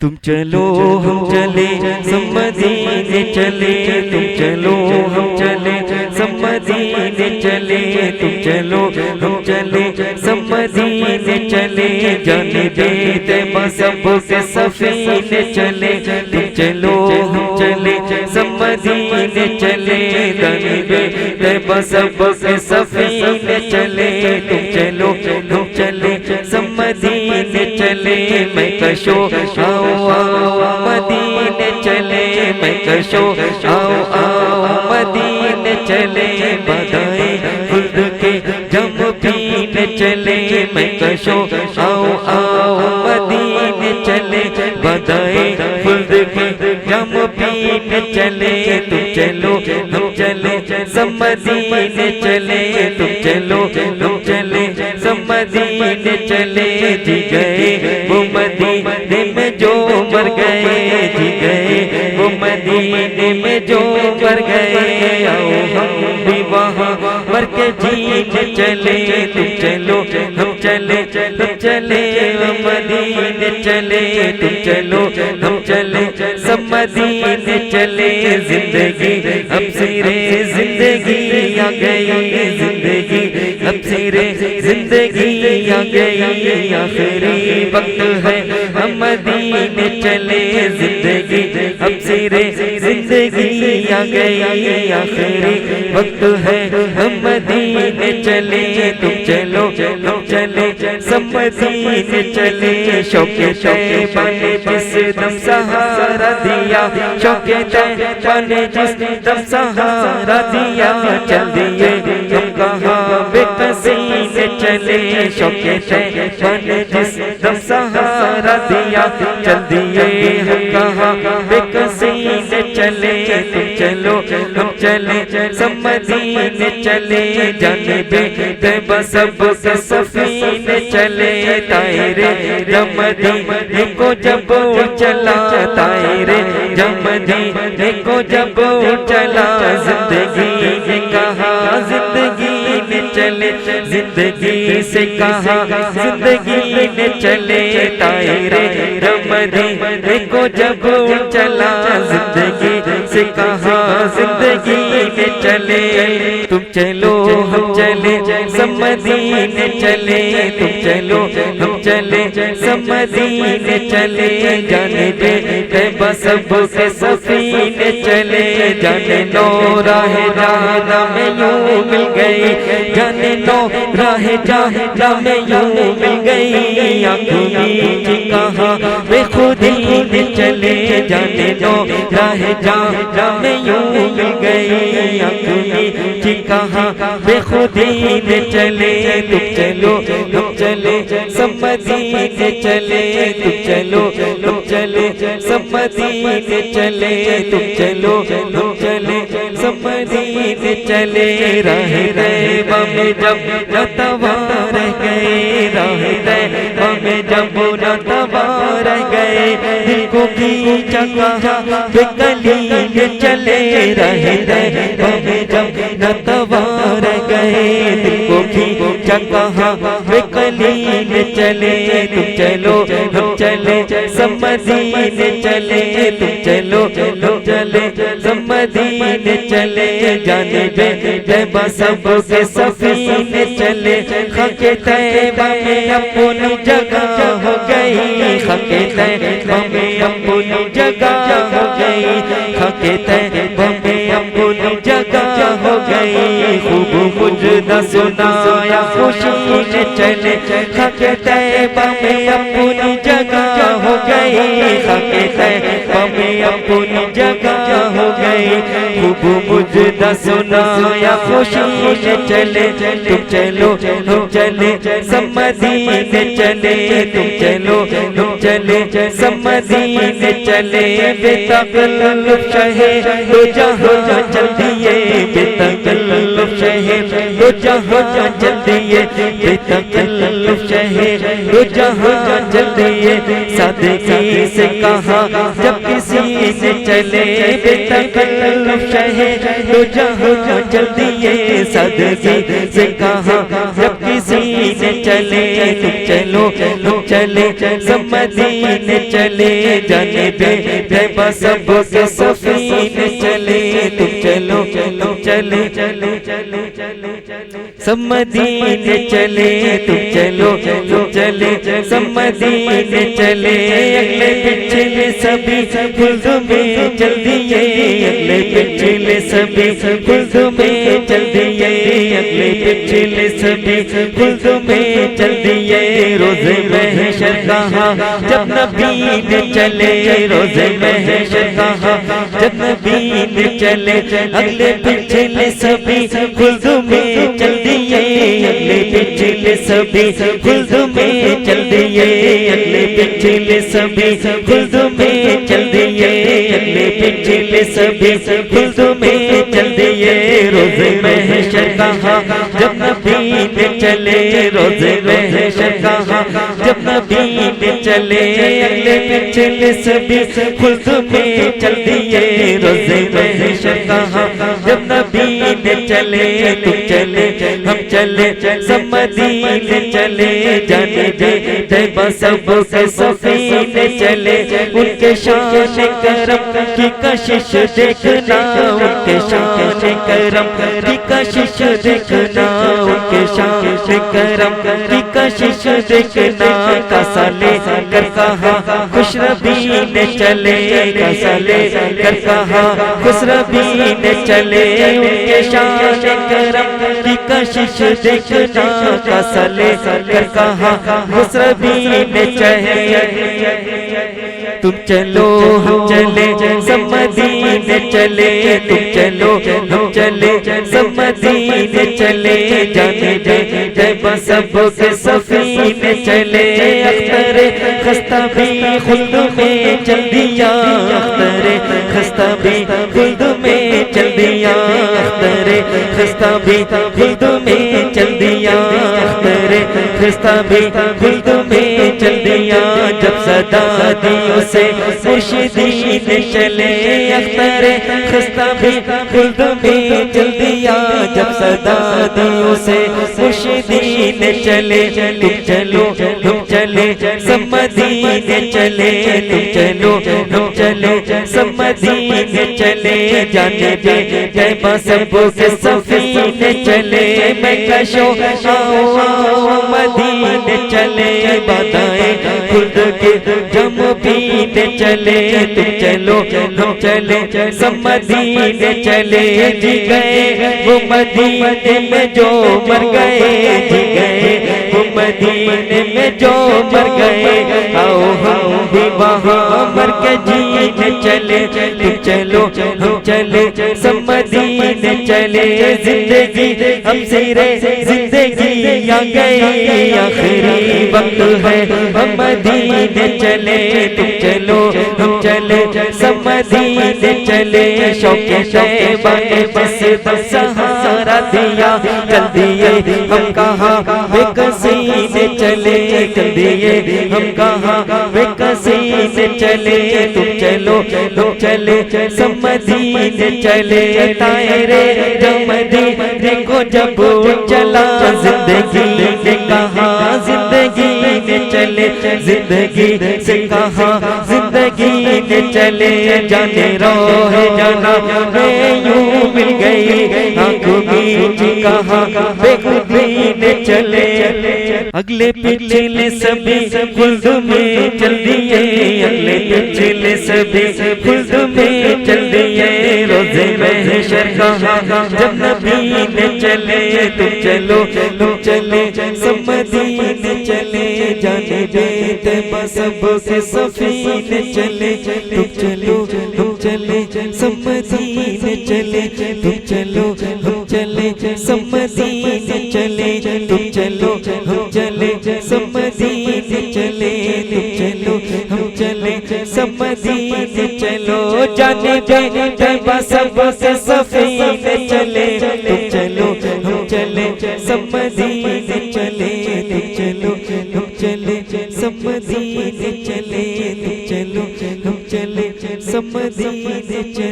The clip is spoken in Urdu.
تم چلو ہم چلے سب مدینے چلے، تم چلو ہم چلے سب مدینے چلے، تم چلو ہم چلے سب مدینے چلے، جانب طیبہ سب کے سفینے چلے، تم چلو ہم چلے سب مدینے چلے، جانب طیبہ سب کے سفینے چلے، تم چلو ہم چلے سب مدینے چلے، میں کشو آؤ آؤ مدینے چلے، میں کشو آؤ آؤ مدینے چلے، بدائے خلد کے جم پینے چلے، میں کشو آؤ آؤ مدینے چلے، بدائے خلد کے جم پینے چلے، تم چلو ہم چلے سب مدینے چلے، تم چلو ہم چلے سب مدینے چلے، جی گئے وہ مدینے میں جو مر گئے، جی گئے وہ مدینے میں جو مر گئے، آؤ ہم بھی وہاں مر کے جینے چلے، تم چلو ہم چلے ہم چلے مدینے چلے، تم چلو ہم چلے سب مدینے چلے، زندگی اب سیرے زندگی آ گئی، زندگی اب سیرے زندگی آ گئی، آخری وقت ہے ہم مدینے چلے، زندگی اب سیرے زندگی آ گئی، آخری وقت ہے ہم مدینے چلے، تم چلو ہم چلے سب مدینے چلے، شوق طیبہ نے جس دم سہارا دیا، شوق طیبہ نے جس دم سہارا دیا، چل دیے ہم کہاں بے کسی نے چلے، شوق طیبہ نے جس دم سہارا دیا، چل دیے ہم کہاں بے کسی نے چلے، تم چلو ہم چلے سب مدینے چلے، جانب طیبہ سب کے سفینے چلے، طائرے مدینے کو جب چلا، طائرے مدینے کو جب چلا، زندگی نے کہا زندگی نے چلے، زندگی سے کہا زندگی نے چلے، طائرے مدینے کو جب چلا، زندگی سے کہا زندگی نے چلے، تم چلو ہم چلے سب مدینے چلے، تم چلو ہم چلے سب مدینے چلے، جانب طیبہ سب کے سفینے چلے، جانے نو راہ جانا میں یوں مل گئی، جانے نو راہ جانا میں یوں مل گئی، آنکھوں نیچی کہاں بے خودی نے چلے، جانے نو راہ جانا میں یوں مل گئی، آنکھوں نیچی کہاں بے خودی نے چلے، تم چلو ہم چلے سب مدینے چلے، تم چلو ہم چلے سب مدینے چلے، تم چلو ہم چلے سب مدینے چلے، راہ طیبہ میں جب ناتواں رہ گئے، راہ طیبہ میں جب ناتواں رہ گئے، دل کو کھینچا کہاں بے کلیلے چلے، راہ طیبہ میں جب ناتواں رہ گئے، دل کو کھینچا کہاں بے کلیلے چلے، تم چلو ہم چلے سب مدینے چلے، تم چلو ہم چلے سب مدینے چلے، جانب طیبہ سب کے سفینے چلے، خاک طیبہ میں اپنی جگہ ہو گئی، خاک طیبہ میں اپنی جگہ ہو گئی، خاک طیبہ میں اپنی جگہ ہو گئی، خوب مجدہ سنایا خوشی نے چلے، خاک طیبہ میں اپنی جگہ ہو گئی، خاک طیبہ میں اپنی جگہ ہو گئی، خوب مجدہ سنایا خوشی نے چلے، تم چلو ہم چلے سب مدینے چلے، تم چلو ہم چلے سب مدینے چلے، بے تکلف شہر دو جہاں چل دیے، بے تکلف شہر دو جہاں چل دیے، بے تکلف شہر دو جہاں چل دیے، سادگی سے کہا جب کسی نے چلے، بے تکلف شہر دو جہاں چل دیے، سادگی سے کہا جب کسی نے چلے، تم چلو ہم چلے سب مدینے چلے جانے دے طیبہ سب کے سفینے چلے تم چلو چلے سب مدینے چلے تم چلو چلے سب مدینے چلے اگلے پچھلے سبھی خلد میں چل دیے اگلے پچھلے سبھی خلد میں چل دیے اگلے پچھلے سبھی خلد میں چل دیے روزے محشر کہاں جب نبی نے چلے روزے محشر کہاں جب نبی نے چلے اگلے پچھلے سبھی خلد میں چل دیے اگلے پچھلے سبھی خلد میں چل دیے اگلے پچھلے سبھی خلد میں چل دیے اگلے پچھلے سبھی خلد میں چل دیے روزے محشر کہاں جب نبی نے چلے روزے محشر کہاں جب نبی نے چلے اگلے پچھلے سبھی خلد میں چل دیے روزے محشر کہاں جب نبی نے چلے تم چلے ہم چلے سب مدینے چلے جانے دے طیبہ سب کے سفینے چلے ان کے شان کرم کی کشش دیکھنا ان کے شان کرم کی کشش دیکھنا ان کے شان کرم کی کشش دیکھنا کاسا لے کر کہاں خوش ربی نے چلے کاسا لے کر کہاں خوش ربی نے چلے ان کے شان کرم کی کشش دیکھنا کاسا لے کر کہاں خوش ربی نے چلے تم چلو ہم چلے سب مدینے چلے تم چلو ہم چلے سب مدینے چلے جانے دے طیبہ سب کے سفینے چلے اختر خستہ بھی خلد میں چل دیا اختر خستہ بھی خلد میں چل دیا اختر خستہ بھی خلد میں چل دیا اختر خستہ بھی خلد میں چل دیا جب صدا دی اسے مرشدی نے چلے اختر خستہ بھی خلد میں چل دیا جب صدا دی اسے مرشدی نے چلے تم چلو ہم چلے سب مدینے چلے تم چلو ہم چلے سب مدینے چلے جانے دے طیبہ سب کے سفینے چلے میں کشو آؤ مدینے چلے بادائیں خلد کے جم پینے چلے تم چلو ہم چلے سب مدینے چلے جی گئے وہ مدینے میں جو مر گئے جی گئے وہ مدینے میں جو مر گئے آؤ ہم بھی وہاں مر کے جینے چلے تم چلو ہم چلے سب مدینے چلے زندگی ہم سیرے زندگی آ گئی آخری وقت ہے ہم مدینے چلے تم چلو ہم چلے سب مدینے چلے شوق طیبہ نے بس سہارا دیا چل دیے ہم کہاں بے کسی سے چلے چل دیے ہم کہاں بے کسی سے چلے تم چلو ہم چلے سب مدینے چلے طائرے جب مدینے کو جب چلا زندگی نے کہاں زندگی نے چلے زندگی سے کہاں زندگی نے چلے جانے روح جانا میں یوں مل گئی آنکھوں میچی کہاں بے خودی نے چلے اگلے پچھلے سبھی خلد میں چل دیے اگلے پچھلے سبھی خلد میں چل دیے روزے محشر کہاں جب نبی نے چلے تم چلو تم چلے سب مدینے چلے جانے دے طیبہ سب کے سفینے چلے تم چلو ہم چلے سب مدینے چلے تم چلو ہم چلے سب مدینے چلے تم چلو ہم چلے سب مدینے چلے تم چلو ہم چلے سب مدینے چلو جانے دے طیبہ سب کے سفینے چلے تم چلو ہم چلے سب مدینے چلے تم چلو ہم چلے سب مدینے چلے تم چلو ہم چلے سب مدینے چلے